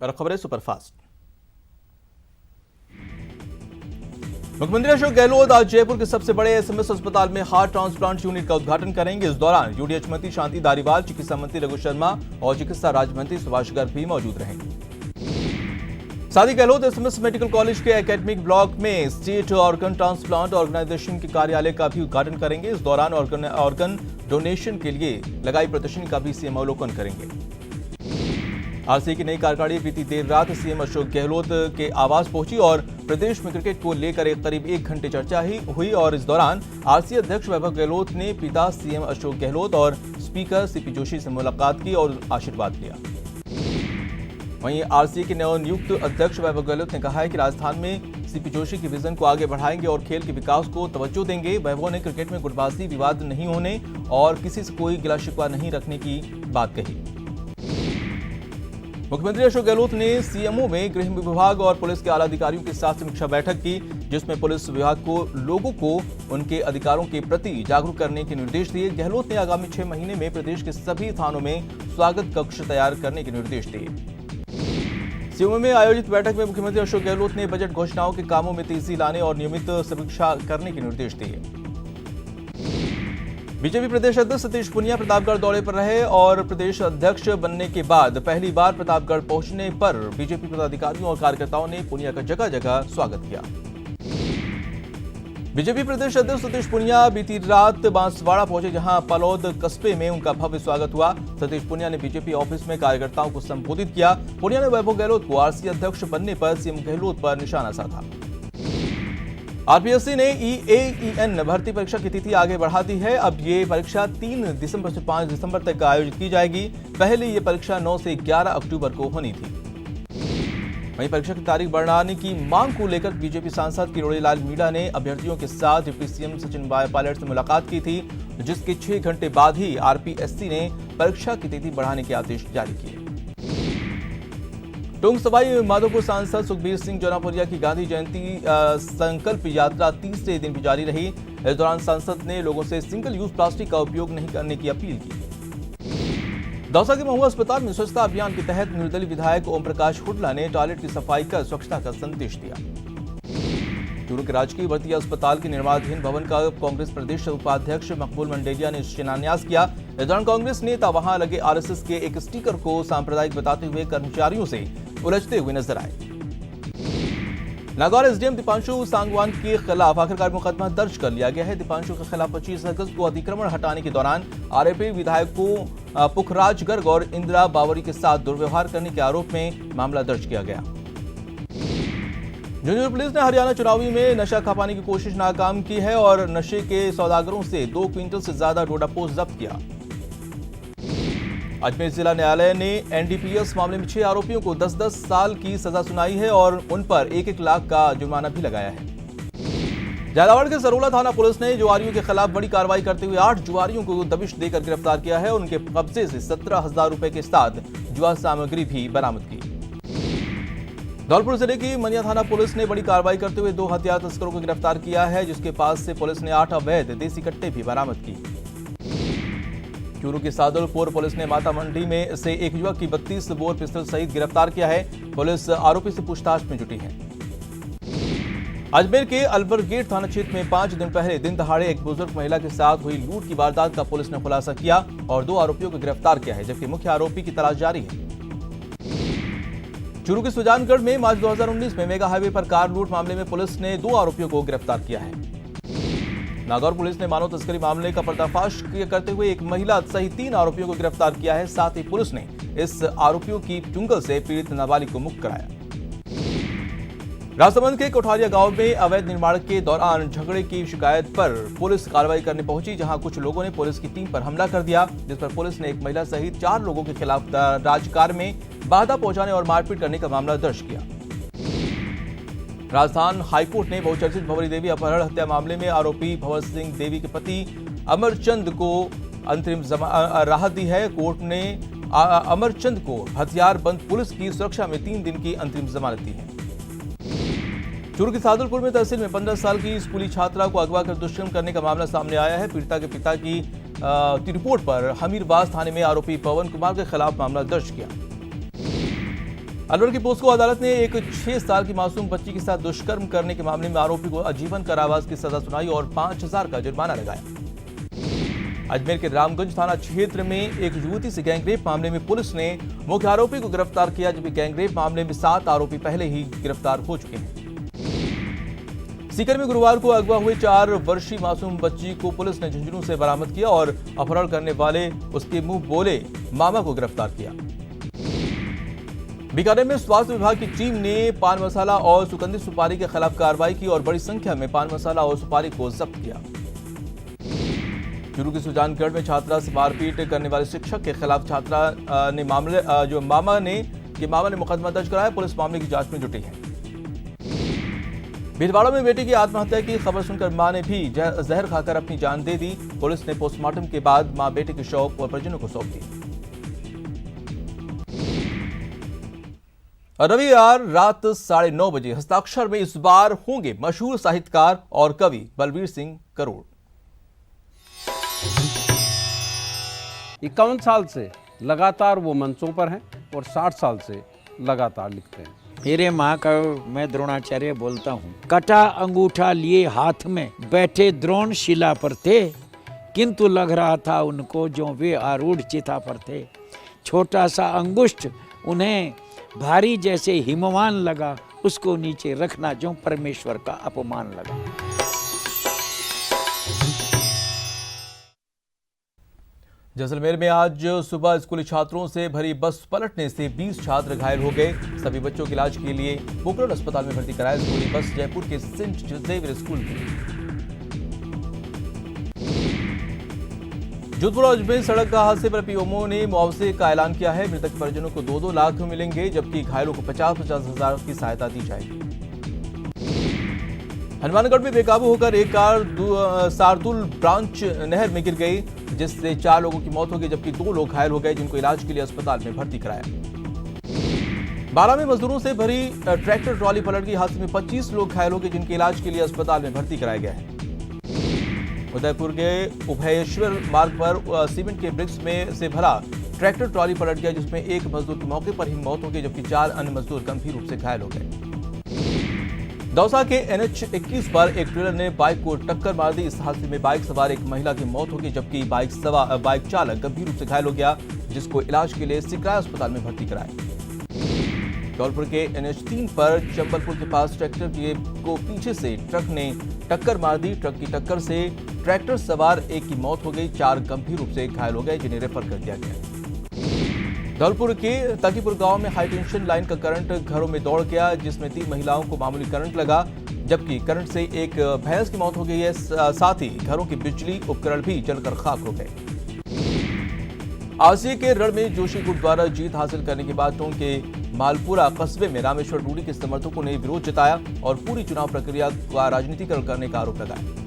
और खबरें सुपरफास्ट। मुख्यमंत्री अशोक गहलोत आज जयपुर के सबसे बड़े एसएमएस अस्पताल में हार्ट ट्रांसप्लांट यूनिट का उद्घाटन करेंगे। इस दौरान यूडीएच मंत्री शांति धारीवाल, चिकित्सा मंत्री रघु शर्मा और चिकित्सा राज्य मंत्री सुभाष गर्ग भी मौजूद रहेंगे। साथ ही गहलोत एसएमएस मेडिकल कॉलेज के एकेडमिक ब्लॉक में स्टेट ऑर्गन ट्रांसप्लांट ऑर्गेनाइजेशन के कार्यालय का भी उद्घाटन करेंगे। इस दौरान ऑर्गन डोनेशन के लिए लगाई प्रदर्शनी का भी सीएम अवलोकन करेंगे। आरसीए की नई कार्यकारिणी बीती देर रात सीएम अशोक गहलोत के आवास पहुंची और प्रदेश में क्रिकेट को लेकर करीब 1 घंटे चर्चा हुई और इस दौरान आरसीए अध्यक्ष वैभव गहलोत ने पिता सीएम अशोक गहलोत और स्पीकर सीपी जोशी से मुलाकात की और आशीर्वाद लिया। वहीं आरसीए के नवनियुक्त अध्यक्ष वैभव गहलोत ने कहा है कि राजस्थान में सीपी जोशी की विजन को आगे बढ़ाएंगे और खेल के विकास को तवज्जो देंगे। वैभव ने क्रिकेट में गुटबाजी विवाद नहीं होने और किसी से कोई गिला शिकवा नहीं रखने की बात कही। मुख्यमंत्री अशोक गहलोत ने सीएमओ में गृह विभाग और पुलिस के आला अधिकारियों के साथ समीक्षा बैठक की, जिसमें पुलिस विभाग को लोगों को उनके अधिकारों के प्रति जागरूक करने के निर्देश दिए। गहलोत ने आगामी 6 महीने में प्रदेश के सभी थानों में स्वागत कक्ष तैयार करने के निर्देश दिए। सीएमओ में आयोजित बैठक में मुख्यमंत्री अशोक गहलोत ने बजट घोषणाओं के कामों में तेजी लाने और नियमित समीक्षा करने के निर्देश दिए। बीजेपी प्रदेश अध्यक्ष सतीश पूनिया प्रतापगढ़ दौरे पर रहे और प्रदेश अध्यक्ष बनने के बाद पहली बार प्रतापगढ़ पहुंचने पर बीजेपी पदाधिकारियों और कार्यकर्ताओं ने पूनिया का जगह जगह स्वागत किया। बीजेपी प्रदेश अध्यक्ष सतीश पूनिया बीती रात बांसवाड़ा पहुंचे, जहां पलौद कस्बे में उनका भव्य स्वागत हुआ। सतीश पूनिया ने बीजेपी ऑफिस में कार्यकर्ताओं को संबोधित किया। पूनिया ने वैभव गहलोत को आरसीए अध्यक्ष बनने पर सीएम गहलोत पर निशाना साधा। आरपीएससी ने EAEN भर्ती परीक्षा की तिथि आगे बढ़ा दी है। अब ये परीक्षा 3 दिसंबर से 5 दिसंबर तक आयोजित की जाएगी। पहले ये परीक्षा 9 से 11 अक्टूबर को होनी थी। वहीं परीक्षा की तारीख बढ़ाने की मांग को लेकर बीजेपी सांसद किरोड़ीलाल मीणा ने अभ्यर्थियों के साथ डिप्टी सीएम सचिन पायलट से मुलाकात की थी, जिसके 6 घंटे बाद ही आरपीएससी ने परीक्षा की तिथि बढ़ाने के आदेश जारी किए। टोंक सवाई माधोपुर सांसद सुखबीर सिंह जौनापुरिया की गांधी जयंती संकल्प यात्रा तीसरे दिन भी जारी रही। इस दौरान सांसद ने लोगों से सिंगल यूज प्लास्टिक का उपयोग नहीं करने की अपील की। दौसा के महुआ अस्पताल में स्वच्छता अभियान के तहत निर्दलीय विधायक ओम प्रकाश हुड्डा ने टॉयलेट की सफाई कर स्वच्छता का संदेश दिया। चूरू के राजकीय भर्ती अस्पताल के निर्माणाधीन भवन का कांग्रेस प्रदेश उपाध्यक्ष मकबूल मंडेलिया ने शिलान्यास किया। इस दौरान कांग्रेस नेता वहां लगे आरएसएस के एक स्टिकर को सांप्रदायिक बताते हुए कर्मचारियों से उलझते हुए नजर आए। नागौर एसडीएम दीपांशु सांगवान के खिलाफ आखिरकार मुकदमा दर्ज कर लिया गया है। दीपांशु के खिलाफ 25 अगस्त को अतिक्रमण हटाने के दौरान आरोपी विधायकों पुखराज गर्ग और इंदिरा बावरी के साथ दुर्व्यवहार करने के आरोप में मामला दर्ज किया गया। झुंझुनू पुलिस ने हरियाणा चुनावी में नशा खपाने की कोशिश नाकाम की है और नशे के सौदागरों से 2 क्विंटल से ज्यादा डोडा पोस्ट जब्त किया। अजमेर जिला न्यायालय ने एनडीपीएस मामले में 6 आरोपियों को 10-10 साल की सजा सुनाई है और उन पर 1-1 लाख का जुर्माना भी लगाया है। झालावाड़ के सरोला थाना पुलिस ने जुआरियों के खिलाफ बड़ी कार्रवाई करते हुए 8 जुआरियों को दबिश देकर गिरफ्तार किया है और उनके कब्जे से 17,000 रुपए के साथ जुआ सामग्री भी बरामद की। धौलपुर जिले की मनिया थाना पुलिस ने बड़ी कार्रवाई करते हुए 2 हथियार तस्करों को गिरफ्तार किया है, जिसके पास से पुलिस ने 8 अवैध देसी कट्टे भी बरामद की। चूरू की सादुलपुर पुलिस ने माता मंडी में से एक युवक की 32 बोर पिस्टल सहित गिरफ्तार किया है। पुलिस आरोपी से पूछताछ में जुटी है। अजमेर के अलवर गेट थाना क्षेत्र में 5 दिन पहले दिन दहाड़े एक बुजुर्ग महिला के साथ हुई लूट की वारदात का पुलिस ने खुलासा किया और 2 आरोपियों को गिरफ्तार किया है, जबकि मुख्य आरोपी की तलाश जारी है। चूरू के सुजानगढ़ में मार्च 2019 में मेगा हाईवे पर कार लूट मामले में पुलिस ने 2 आरोपियों को गिरफ्तार किया है। नागौर पुलिस ने मानव तस्करी मामले का पर्दाफाश करते हुए एक महिला सहित 3 आरोपियों को गिरफ्तार किया है। साथ ही पुलिस ने इस आरोपियों की चुंगल से पीड़ित नाबालिग को मुक्त कराया। राजसमंद के कोठारिया गांव में अवैध निर्माण के दौरान झगड़े की शिकायत पर पुलिस कार्रवाई करने पहुंची, जहां कुछ लोगों ने पुलिस की टीम पर हमला कर दिया, जिस पर पुलिस ने एक महिला सहित 4 लोगों के खिलाफ राजकार्य में बाधा पहुंचाने और मारपीट करने का मामला दर्ज किया। राजस्थान हाईकोर्ट ने बहुचर्चित भंवरी देवी अपहरण हत्या मामले में आरोपी भंवर सिंह देवी के पति अमरचंद को अंतरिम राहत दी है। कोर्ट ने अमरचंद को हथियारबंद पुलिस की सुरक्षा में 3 दिन की अंतरिम जमानत दी है। चूरू के सादुलपुर में तहसील में 15 साल की स्कूली छात्रा को अगवा कर दुष्कर्म करने का मामला सामने आया है। पीड़िता के पिता की रिपोर्ट पर हमीरबाज थाने में आरोपी पवन कुमार के खिलाफ मामला दर्ज किया। अलवर की पोस्को अदालत ने एक 6 साल की मासूम बच्ची के साथ दुष्कर्म करने के मामले में आरोपी को आजीवन कारावास की सजा सुनाई और 5,000 का जुर्माना लगाया। अजमेर के रामगंज थाना क्षेत्र में एक युवती से गैंगरेप मामले में पुलिस ने मुख्य आरोपी को गिरफ्तार किया, जबकि गैंगरेप मामले में 7 आरोपी पहले ही गिरफ्तार हो चुके हैं। सीकर में गुरुवार को अगवा हुए 4 वर्षीय मासूम बच्ची को पुलिस ने झुंझुनू से बरामद किया और अपहरण करने वाले उसके मुंह बोले मामा को गिरफ्तार किया। बीकानेर में स्वास्थ्य विभाग की टीम ने पान मसाला और सुगंधित सुपारी के खिलाफ कार्रवाई की और बड़ी संख्या में पान मसाला और सुपारी को जब्त किया। चूरू के सुजानगढ़ में छात्रा से मारपीट करने वाले शिक्षक के खिलाफ छात्रा ने मामा ने मुकदमा दर्ज कराया। पुलिस मामले की जांच में जुटी है। भीलवाड़ा में बेटे की आत्महत्या की खबर सुनकर मां ने भी जहर खाकर अपनी जान दे दी। पुलिस ने पोस्टमार्टम के बाद मां बेटे के शव और परिजनों को सौंप दी। रविवार रात 9:30 बजे हस्ताक्षर में इस बार होंगे मशहूर साहित्यकार और कवि बलवीर सिंह करोड़। 51 साल से लगातार वो मंचों पर हैं और 60 साल से लगातार लिखते हैं। मेरे महाकाव्य मैं द्रोणाचार्य बोलता हूँ। कटा अंगूठा लिए हाथ में बैठे द्रोण शिला पर थे, किंतु लग रहा था उनको जो वे आरूढ़ चिता पर थे। छोटा सा अंगुष्ठ उन्हें भारी जैसे हिमवान लगा, उसको नीचे रखना जो परमेश्वर का अपमान लगा। जैसलमेर में आज सुबह स्कूली छात्रों से भरी बस पलटने से 20 छात्र घायल हो गए। सभी बच्चों के इलाज के लिए पोखरण अस्पताल में भर्ती कराया। स्कूली बस जयपुर के सेंट जेवियर स्कूल की। जोधपुर अजमेर सड़क हादसे पर पीएमओ ने मुआवजे का ऐलान किया है। मृतक परिजनों को 2-2 लाख मिलेंगे, जबकि घायलों को 50-50 हजार की सहायता दी जाएगी। हनुमानगढ़ में बेकाबू होकर एक कार सारतुल ब्रांच नहर में गिर गई, जिससे 4 लोगों की मौत हो गई, जबकि 2 लोग घायल हो गए, जिनको इलाज के लिए अस्पताल में भर्ती कराया। बारां में मजदूरों से भरी ट्रैक्टर ट्रॉली पलट गई। हादसे में 25 लोग घायल हो गए, जिनके इलाज के लिए अस्पताल में भर्ती कराया गया है। उदयपुर के उभयेश्वर मार्ग पर सीमेंट के ब्रिक्स में से भरा ट्रैक्टर ट्रॉली पलट गया, जिसमें एक मजदूर की मौके पर ही मौत हो गई, जबकि 4 अन्य मजदूर गंभीर रूप से घायल हो गए। दौसा के NH 21 पर एक ट्रेलर ने बाइक को टक्कर मार दी। इस हादसे में बाइक सवार एक महिला की मौत हो गई, जबकि बाइक चालक गंभीर रूप से घायल हो गया, जिसको इलाज के लिए सिकराय अस्पताल में भर्ती कराया। धौलपुर के NH 3 पर चंबलपुर के पास ट्रैक्टर को पीछे से ट्रक ने टक्कर मार दी। ट्रक की टक्कर से ट्रैक्टर सवार एक की मौत हो गई, 4 गंभीर रूप से घायल हो गए, जिन्हें रेफर कर दिया गया। धौलपुर के ताकीपुर गांव में हाई टेंशन लाइन का करंट घरों में दौड़ गया, जिसमें 3 महिलाओं को मामूली करंट लगा, जबकि करंट से एक भैंस की मौत हो गई है। साथ ही घरों के बिजली उपकरण भी जलकर खाक हो गए। आसिया के रण में जोशी गुट द्वारा जीत हासिल करने के बाद टोंक के मालपुरा कस्बे में रामेश्वर डूडी के समर्थकों ने विरोध जताया और पूरी चुनाव प्रक्रिया का राजनीतिकरण करने का आरोप लगाया।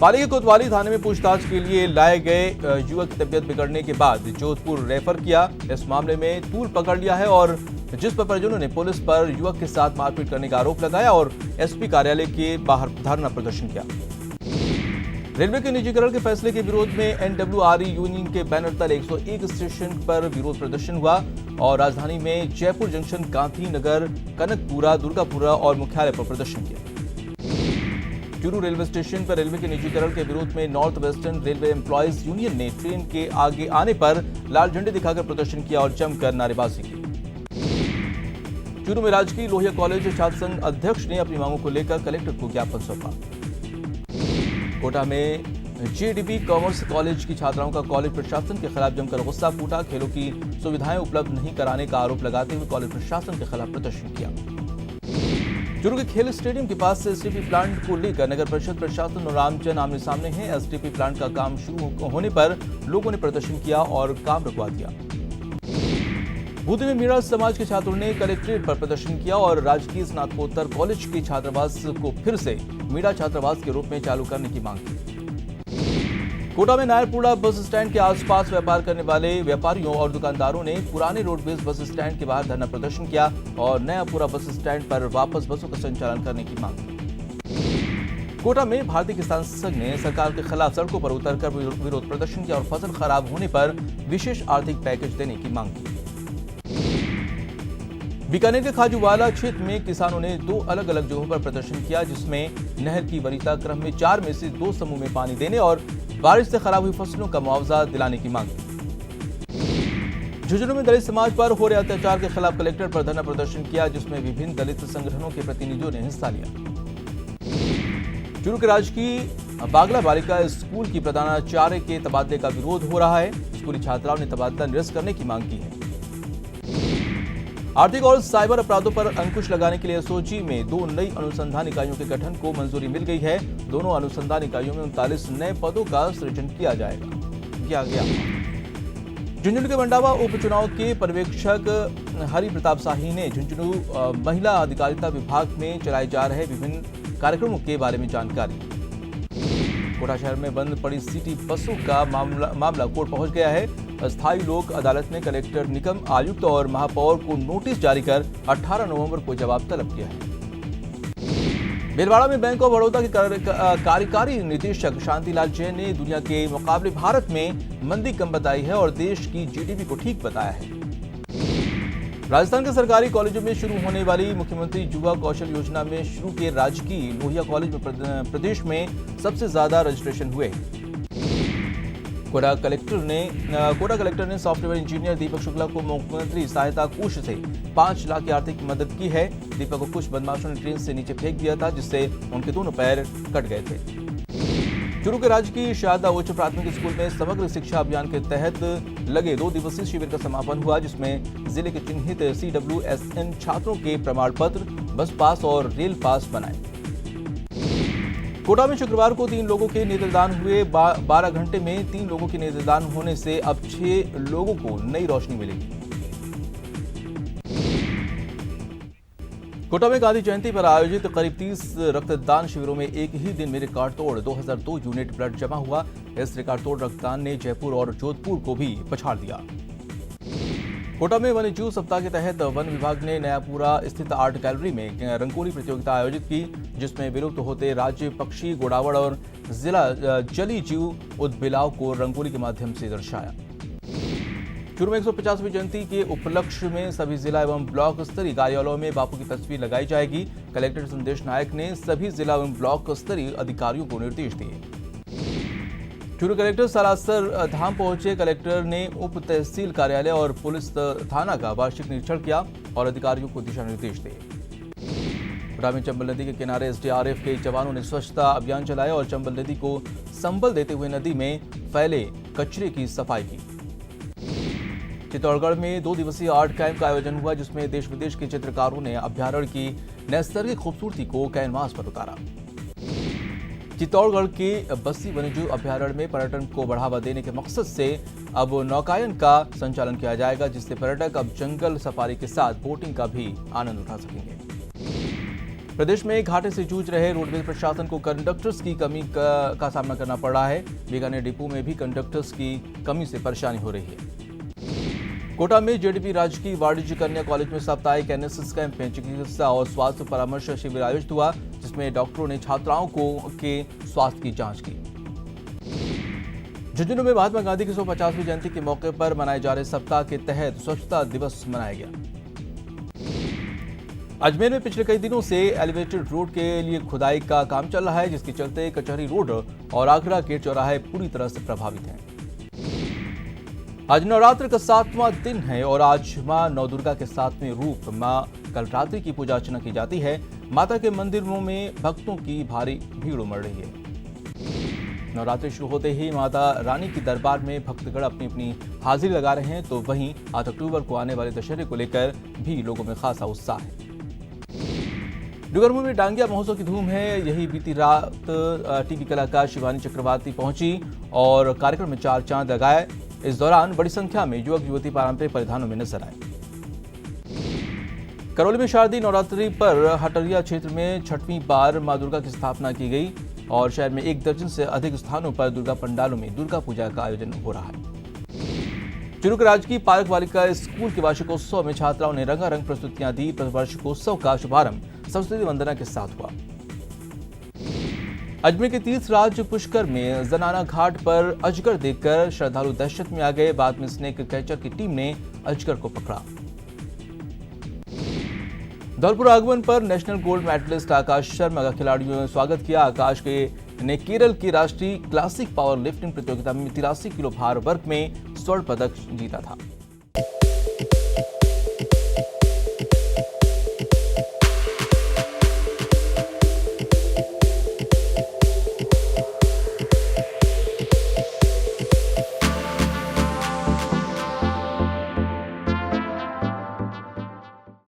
पाली के कोतवाली थाने में पूछताछ के लिए लाए गए युवक की तबीयत बिगड़ने के बाद जोधपुर रेफर किया। इस मामले में तूल पकड़ लिया है और जिस पर परिजनों ने पुलिस पर युवक के साथ मारपीट करने का आरोप लगाया और एसपी कार्यालय के बाहर धरना प्रदर्शन किया। रेलवे के निजीकरण के फैसले के विरोध में NWRE यूनियन के बैनर तले 101 स्टेशन पर विरोध प्रदर्शन हुआ और राजधानी में जयपुर जंक्शन, गांधीनगर, कनकपुरा, दुर्गापुरा और मुख्यालय पर प्रदर्शन किया। चूरू रेलवे स्टेशन पर रेलवे के निजीकरण के विरोध में north western railway employees union ने ट्रेन के आगे आने पर लाल झंडे दिखाकर प्रदर्शन किया और जमकर नारेबाजी की। चूरू में राजकीय लोहिया कॉलेज छात्र संघ अध्यक्ष ने अपनी मांगों को लेकर कलेक्टर को ज्ञापन सौंपा। कोटा में JDB कॉमर्स कॉलेज की छात्राओं का कॉलेज प्रशासन के खिलाफ जमकर गुस्सा फूटा। खेलों की सुविधाएं उपलब्ध नहीं कराने का आरोप लगाते हुए कॉलेज प्रशासन के खिलाफ प्रदर्शन किया। चूरू के खेल स्टेडियम के पास से STP प्लांट को लेकर नगर परिषद प्रशासन और आमजन आमने सामने हैं। STP प्लांट का काम शुरू होने पर लोगों ने प्रदर्शन किया और काम रुकवा दिया। बूंदी में मीणा समाज के छात्रों ने कलेक्ट्रेट पर प्रदर्शन किया और राजकीय स्नातकोत्तर कॉलेज के छात्रावास को फिर से मीणा छात्रावास के रूप में चालू करने की मांग की। कोटा में नायरपुरा बस स्टैंड के आसपास व्यापार करने वाले व्यापारियों और दुकानदारों ने पुराने रोडवेज बस स्टैंड के बाहर धरना प्रदर्शन किया और नयापुरा बस स्टैंड पर वापस बसों का संचालन करने की मांग की। कोटा में भारतीय किसान संघ ने सरकार के खिलाफ सड़कों पर उतरकर विरोध प्रदर्शन किया और फसल खराब होने पर विशेष आर्थिक पैकेज देने की मांग की। बीकानेर के खाजूवाला क्षेत्र में किसानों ने 2 अलग अलग जगहों पर प्रदर्शन किया, जिसमें नहर की वरीयता क्रम में 4 में से 2 समूह में पानी देने और बारिश से खराब हुई फसलों का मुआवजा दिलाने की मांग की। झुंझुनू में दलित समाज पर हो रहे अत्याचार के खिलाफ कलेक्टर पर धरना प्रदर्शन किया, जिसमें विभिन्न दलित संगठनों के प्रतिनिधियों ने हिस्सा लिया। चूरू के राजकीय बागला बालिका स्कूल की प्रधानाचार्य के तबादले का विरोध हो रहा है। स्कूली छात्राओं ने तबादला निरस्त करने की मांग की है। आर्थिक और साइबर अपराधों पर अंकुश लगाने के लिए एसओजी में 2 नई अनुसंधान इकाइयों के गठन को मंजूरी मिल गई है। दोनों अनुसंधान इकाइयों में 39 नए पदों का सृजन किया गया। झुंझुनू के मंडावा उपचुनाव के पर्यवेक्षक हरि प्रताप शाही ने झुंझुनू महिला अधिकारिता विभाग में चलाए जा रहे विभिन्न कार्यक्रमों के बारे में जानकारी। कोटा शहर में बंद पड़ी सिटी बसों का मामला कोर्ट पहुंच गया है। अस्थायी लोक अदालत ने कलेक्टर, निगम आयुक्त और महापौर को नोटिस जारी कर 18 नवंबर को जवाब तलब किया है। भीलवाड़ा में बैंक ऑफ बड़ौदा के कार्यकारी निदेशक शांतिलाल जैन ने दुनिया के मुकाबले भारत में मंदी कम बताई है और देश की जीडीपी को ठीक बताया है। राजस्थान के सरकारी कॉलेजों में शुरू होने वाली मुख्यमंत्री युवा कौशल योजना में शुरू के राजकीय लोहिया कॉलेज में प्रदेश में सबसे ज्यादा रजिस्ट्रेशन हुए। कोटा कलेक्टर ने सॉफ्टवेयर इंजीनियर दीपक शुक्ला को मुख्यमंत्री सहायता कोष से 5 लाख की आर्थिक मदद की है। दीपक को कुछ बदमाशों ने ट्रेन से नीचे फेंक दिया था, जिससे उनके दोनों पैर कट गए थे। चूरू के राजकीय शारदा उच्च प्राथमिक स्कूल में समग्र शिक्षा अभियान के तहत लगे 2 दिवसीय शिविर का समापन हुआ, जिसमें जिले के चिन्हित CWSN छात्रों के प्रमाण पत्र, बस पास और रेल पास बनाए। कोटा में शुक्रवार को 3 लोगों के नेत्रदान हुए। 12 घंटे में 3 लोगों के नेत्रदान होने से अब 6 लोगों को नई रोशनी मिलेगी। कोटा में गांधी जयंती पर आयोजित करीब 30 रक्तदान शिविरों में एक ही दिन में रिकॉर्ड तोड़ 2002 यूनिट ब्लड जमा हुआ। इस रिकॉर्ड तोड़ रक्तदान ने जयपुर और जोधपुर को भी पछाड़ दिया। कोटा में वन्यजीव सप्ताह के तहत वन विभाग ने नयापुरा स्थित आर्ट गैलरी में रंगोली प्रतियोगिता आयोजित की, जिसमें विलुप्त होते राज्य पक्षी गोडावड़ और जिला जली जीव उद्बिलाव को रंगोली के माध्यम से दर्शाया। चूरू में 150वीं जयंती के उपलक्ष्य में सभी जिला एवं ब्लॉक स्तरीय कार्यालयों में बापू की तस्वीर लगाई जाएगी। कलेक्टर संदेश नायक ने सभी जिला एवं ब्लॉक स्तरीय अधिकारियों को निर्देश दिए। चूरू कलेक्टर सालासर धाम पहुंचे। कलेक्टर ने उप तहसील कार्यालय और पुलिस थाना का वार्षिक निरीक्षण किया और अधिकारियों को दिशा निर्देश दिए। कोटा में चंबल नदी के किनारे SDRF के जवानों ने स्वच्छता अभियान चलाया और चंबल नदी को संबल देते हुए नदी में फैले कचरे की सफाई की। चित्तौड़गढ़ में 2 दिवसीय आर्ट कैंप का आयोजन हुआ, जिसमें देश विदेश के चित्रकारों ने अभ्यारण्य की नैसर्गिक खूबसूरती को कैनवास पर उतारा। चित्तौड़गढ़ के बस्सी वन्यजीव अभ्यारण्य में पर्यटन को बढ़ावा देने के मकसद से अब नौकायन का संचालन किया जाएगा, जिससे पर्यटक अब जंगल सफारी के साथ बोटिंग का भी आनंद उठा सकेंगे। प्रदेश में घाटे से जूझ रहे रोडवेज प्रशासन को कंडक्टर्स की कमी का सामना करना पड़ रहा है। बीकानेर डिपो में भी कंडक्टर्स की कमी से परेशानी हो रही है। कोटा में JDP राजकीय वाणिज्य कन्या कॉलेज में साप्ताहिक NSS कैंप में चिकित्सा और स्वास्थ्य परामर्श शिविर आयोजित हुआ, जिसमें डॉक्टरों ने छात्राओं के स्वास्थ्य की जांच की। झुंझुनू में महात्मा गांधी की 150वीं जयंती के मौके पर मनाए जा रहे सप्ताह के तहत स्वच्छता दिवस मनाया गया। अजमेर में पिछले कई दिनों से एलिवेटेड रोड के लिए खुदाई का काम चल रहा है, जिसके चलते कचहरी रोड और आगरा गेट चौराहे पूरी तरह से प्रभावित हैं। आज नवरात्र का 7वां दिन है और आज मां नौ दुर्गा के 7वें रूप मां कलरात्रि की पूजा अर्चना की जाती है। माता के मंदिरों में भक्तों की भारी भीड़ उमड़ रही है। नवरात्रि शुरू होते ही माता रानी की दरबार में भक्तगण अपनी अपनी हाजिरी लगा रहे हैं, तो वहीं 8 अक्टूबर को आने वाले दशहरे को लेकर भी लोगों में खासा उत्साह है। डूंगरपुर में डांगिया महोत्सव की धूम है। यही बीती रात टीवी कलाकार शिवानी चक्रवर्ती पहुंची और कार्यक्रम में 4 चांद लगाए। इस दौरान बड़ी संख्या में युवक युवती पारंपरिक परिधानों में नजर आए। करौली में शारदीय नवरात्रि पर हटरिया क्षेत्र में 6वीं बार मां दुर्गा की स्थापना की गई और शहर में 1 दर्जन से अधिक स्थानों पर दुर्गा पंडालों में दुर्गा पूजा का आयोजन हो रहा है। चूरू के राजकीय पार्क बालिका स्कूल के वार्षिकोत्सव में छात्राओं ने रंगारंग प्रस्तुतियां दी। वार्षिकोत्सव का शुभारंभ सरस्वती वंदना के साथ हुआ। अजमेर के तीर्थराज पुष्कर में जनाना घाट पर अजगर देखकर श्रद्धालु दहशत में आ गए। बाद में स्नेक कैचर की टीम ने अजगर को पकड़ा। धौलपुर आगमन पर नेशनल गोल्ड मेडलिस्ट आकाश शर्मा का खिलाड़ियों ने स्वागत किया। आकाश ने केरल की राष्ट्रीय क्लासिक पावर लिफ्टिंग प्रतियोगिता में 83 किलो भार वर्ग में स्वर्ण पदक जीता था।